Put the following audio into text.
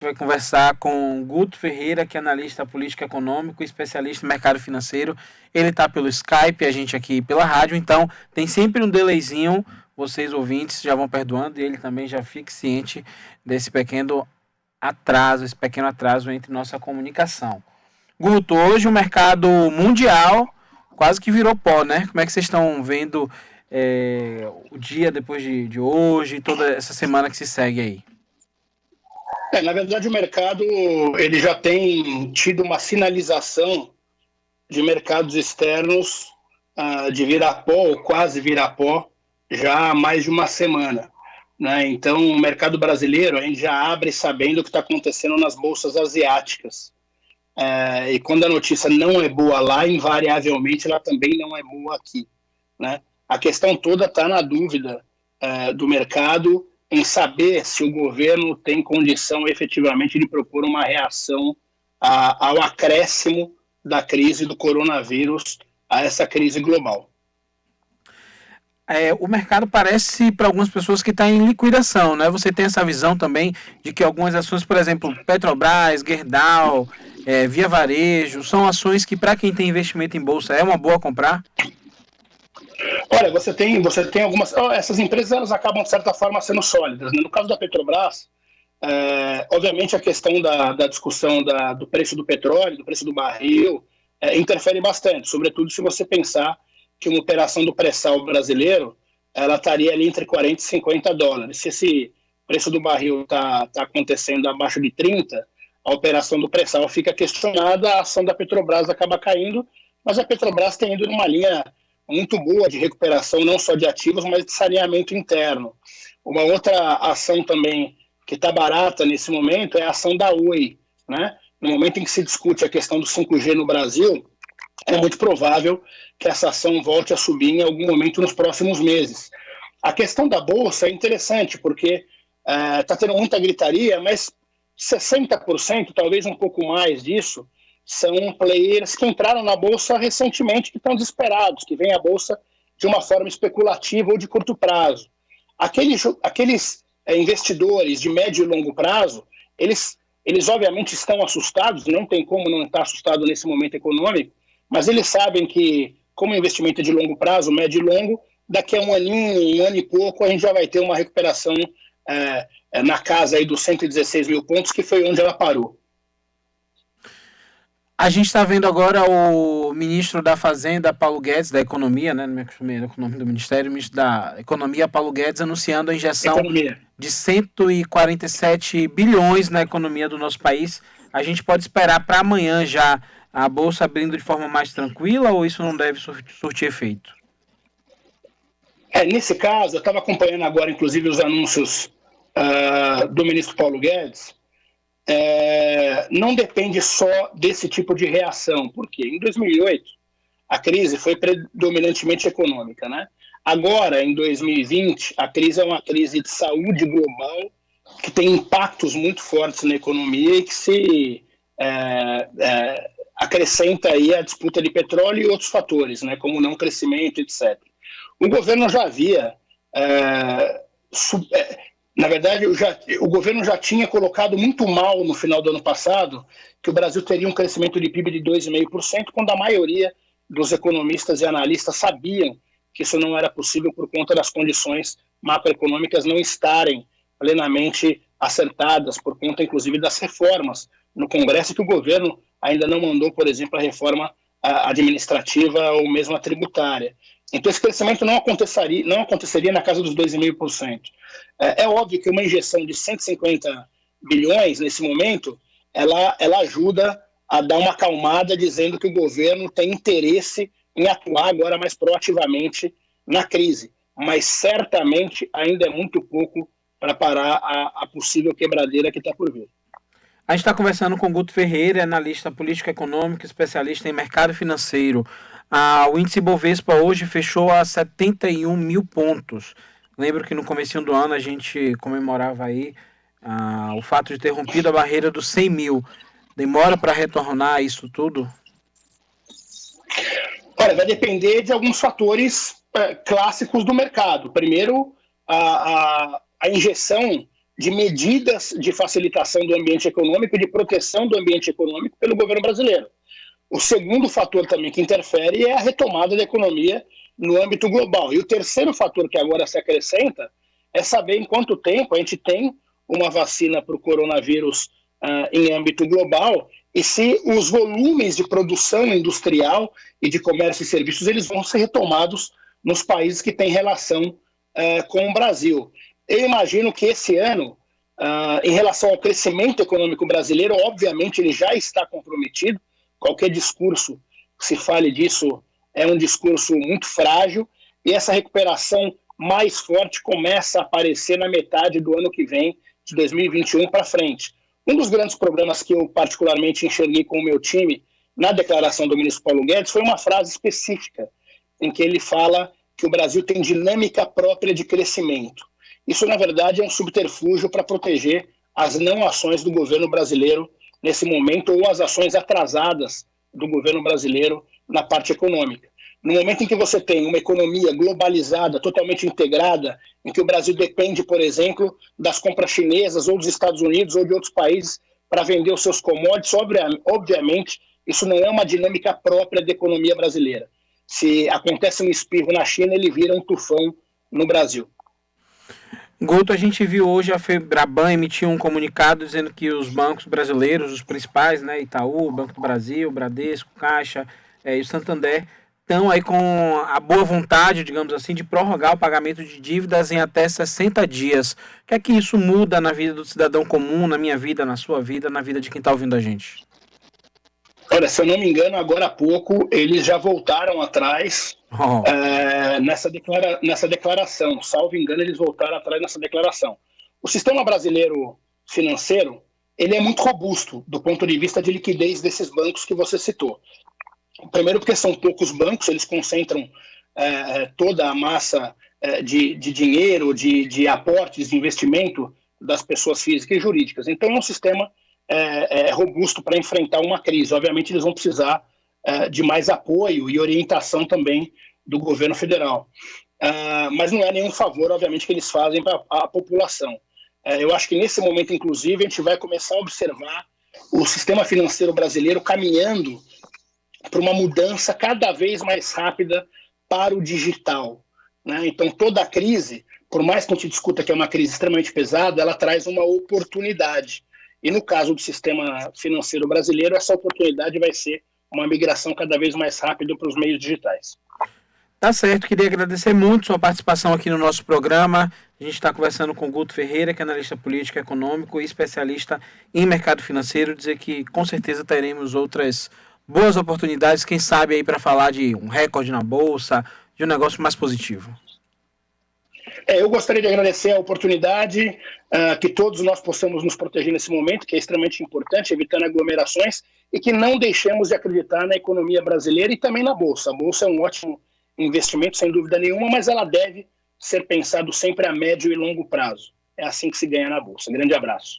vai conversar com Guto Ferreira, que é analista político econômico, especialista em mercado financeiro. Ele está pelo Skype, a gente aqui pela rádio, então tem sempre um delayzinho. Vocês ouvintes já vão perdoando e ele também já fique ciente desse pequeno atraso entre nossa comunicação. Guto, hoje o mercado mundial quase que virou pó, né? Como é que vocês estão vendo o dia depois de hoje, toda essa semana que se segue aí? Na verdade, o mercado ele já tem tido uma sinalização de mercados externos de virar pó, ou quase virar pó, já há mais de uma semana. Né? Então, o mercado brasileiro a gente já abre sabendo o que está acontecendo nas bolsas asiáticas. E quando a notícia não é boa lá, invariavelmente ela também não é boa aqui. Né? A questão toda está na dúvida do mercado em saber se o governo tem condição efetivamente de propor uma reação ao acréscimo da crise do coronavírus a essa crise global. O mercado parece para algumas pessoas que está em liquidação, né? Você tem essa visão também de que algumas ações, por exemplo, Petrobras, Gerdau, Via Varejo, são ações que para quem tem investimento em bolsa é uma boa comprar? Olha, você tem algumas... Essas empresas elas acabam, de certa forma, sendo sólidas. Né? No caso da Petrobras, obviamente a questão da discussão do preço do petróleo, do preço do barril, interfere bastante, sobretudo se você pensar que uma operação do pré-sal brasileiro ela estaria ali entre 40 e 50 dólares. Se esse preço do barril está acontecendo abaixo de 30, a operação do pré-sal fica questionada, a ação da Petrobras acaba caindo, mas a Petrobras tem ido numa linha muito boa de recuperação, não só de ativos, mas de saneamento interno. Uma outra ação também que está barata nesse momento é a ação da Oi. Né? No momento em que se discute a questão do 5G no Brasil, é muito provável que essa ação volte a subir em algum momento nos próximos meses. A questão da Bolsa é interessante, porque está tendo muita gritaria, mas 60%, talvez um pouco mais disso, são players que entraram na Bolsa recentemente, que estão desesperados, que vêm à Bolsa de uma forma especulativa ou de curto prazo. Aqueles investidores de médio e longo prazo, eles obviamente estão assustados, não tem como não estar assustado nesse momento econômico, mas eles sabem que, como investimento de longo prazo, médio e longo, daqui a um ano e pouco, a gente já vai ter uma recuperação na casa aí dos 116 mil pontos, que foi onde ela parou. A gente está vendo agora o ministro da Fazenda, Paulo Guedes, da Economia, né? Não me acostumei com o nome do ministério, o ministro da Economia, Paulo Guedes, anunciando a injeção de 147 bilhões na economia do nosso país. A gente pode esperar para amanhã já a Bolsa abrindo de forma mais tranquila ou isso não deve surtir efeito? Nesse caso, eu estava acompanhando agora, inclusive, os anúncios do ministro Paulo Guedes. Não depende só desse tipo de reação, porque em 2008 a crise foi predominantemente econômica, né? Agora, em 2020, a crise é uma crise de saúde global que tem impactos muito fortes na economia e que se acrescenta aí a disputa de petróleo e outros fatores, né, como não crescimento, etc. O governo já havia... Na verdade, o governo já tinha colocado muito mal no final do ano passado que o Brasil teria um crescimento de PIB de 2,5%, quando a maioria dos economistas e analistas sabiam que isso não era possível por conta das condições macroeconômicas não estarem plenamente acertadas, por conta, inclusive, das reformas no Congresso, que o governo ainda não mandou, por exemplo, a reforma administrativa ou mesmo a tributária. Então, esse crescimento não aconteceria na casa dos 2,5%. É óbvio que uma injeção de 150 bilhões nesse momento, ela ajuda a dar uma acalmada, dizendo que o governo tem interesse em atuar agora mais proativamente na crise. Mas certamente ainda é muito pouco para parar a possível quebradeira que está por vir. A gente está conversando com Guto Ferreira, analista político-econômico, especialista em mercado financeiro. O índice Bovespa hoje fechou a 71 mil pontos. Lembro que no comecinho do ano a gente comemorava aí o fato de ter rompido a barreira dos 100 mil. Demora para retornar isso tudo? Olha, vai depender de alguns fatores clássicos do mercado. Primeiro, a injeção de medidas de facilitação do ambiente econômico e de proteção do ambiente econômico pelo governo brasileiro. O segundo fator também que interfere é a retomada da economia no âmbito global. E o terceiro fator que agora se acrescenta é saber em quanto tempo a gente tem uma vacina para o coronavírus em âmbito global e se os volumes de produção industrial e de comércio e serviços eles vão ser retomados nos países que têm relação com o Brasil. Eu imagino que esse ano, em relação ao crescimento econômico brasileiro, obviamente ele já está comprometido. Qualquer discurso que se fale disso é um discurso muito frágil, e essa recuperação mais forte começa a aparecer na metade do ano que vem, de 2021 para frente. Um dos grandes problemas que eu particularmente enxerguei com o meu time na declaração do ministro Paulo Guedes foi uma frase específica, em que ele fala que o Brasil tem dinâmica própria de crescimento. Isso, na verdade, é um subterfúgio para proteger as não ações do governo brasileiro nesse momento, ou as ações atrasadas do governo brasileiro na parte econômica. No momento em que você tem uma economia globalizada, totalmente integrada, em que o Brasil depende, por exemplo, das compras chinesas ou dos Estados Unidos ou de outros países para vender os seus commodities, obviamente, isso não é uma dinâmica própria da economia brasileira. Se acontece um espirro na China, ele vira um tufão no Brasil. Guto, a gente viu hoje a Febraban emitir um comunicado dizendo que os bancos brasileiros, os principais, né, Itaú, Banco do Brasil, Bradesco, Caixa e o Santander, estão aí com a boa vontade, digamos assim, de prorrogar o pagamento de dívidas em até 60 dias. O que é que isso muda na vida do cidadão comum, na minha vida, na sua vida, na vida de quem está ouvindo a gente? Olha, se eu não me engano, agora há pouco eles já voltaram atrás nessa declaração. Salvo engano, eles voltaram atrás nessa declaração. O sistema brasileiro financeiro, ele é muito robusto do ponto de vista de liquidez desses bancos que você citou. Primeiro porque são poucos bancos, eles concentram toda a massa de dinheiro, de aportes, de investimento das pessoas físicas e jurídicas. Então é um sistema robusto para enfrentar uma crise. Obviamente eles vão precisar de mais apoio e orientação também do governo federal. Mas não é nenhum favor, obviamente, que eles fazem para a população. Eu acho que nesse momento, inclusive, a gente vai começar a observar o sistema financeiro brasileiro caminhando para uma mudança cada vez mais rápida para o digital, né? Então toda a crise, por mais que a gente discuta que é uma crise extremamente pesada, ela traz uma oportunidade. E no caso do sistema financeiro brasileiro, essa oportunidade vai ser uma migração cada vez mais rápida para os meios digitais. Tá certo, queria agradecer muito sua participação aqui no nosso programa. A gente está conversando com o Guto Ferreira, que é analista político e econômico e especialista em mercado financeiro, dizer que com certeza teremos outras boas oportunidades, quem sabe aí para falar de um recorde na Bolsa, de um negócio mais positivo. Eu gostaria de agradecer a oportunidade, que todos nós possamos nos proteger nesse momento, que é extremamente importante, evitando aglomerações, e que não deixemos de acreditar na economia brasileira e também na Bolsa. A Bolsa é um ótimo investimento, sem dúvida nenhuma, mas ela deve ser pensado sempre a médio e longo prazo. É assim que se ganha na Bolsa. Grande abraço.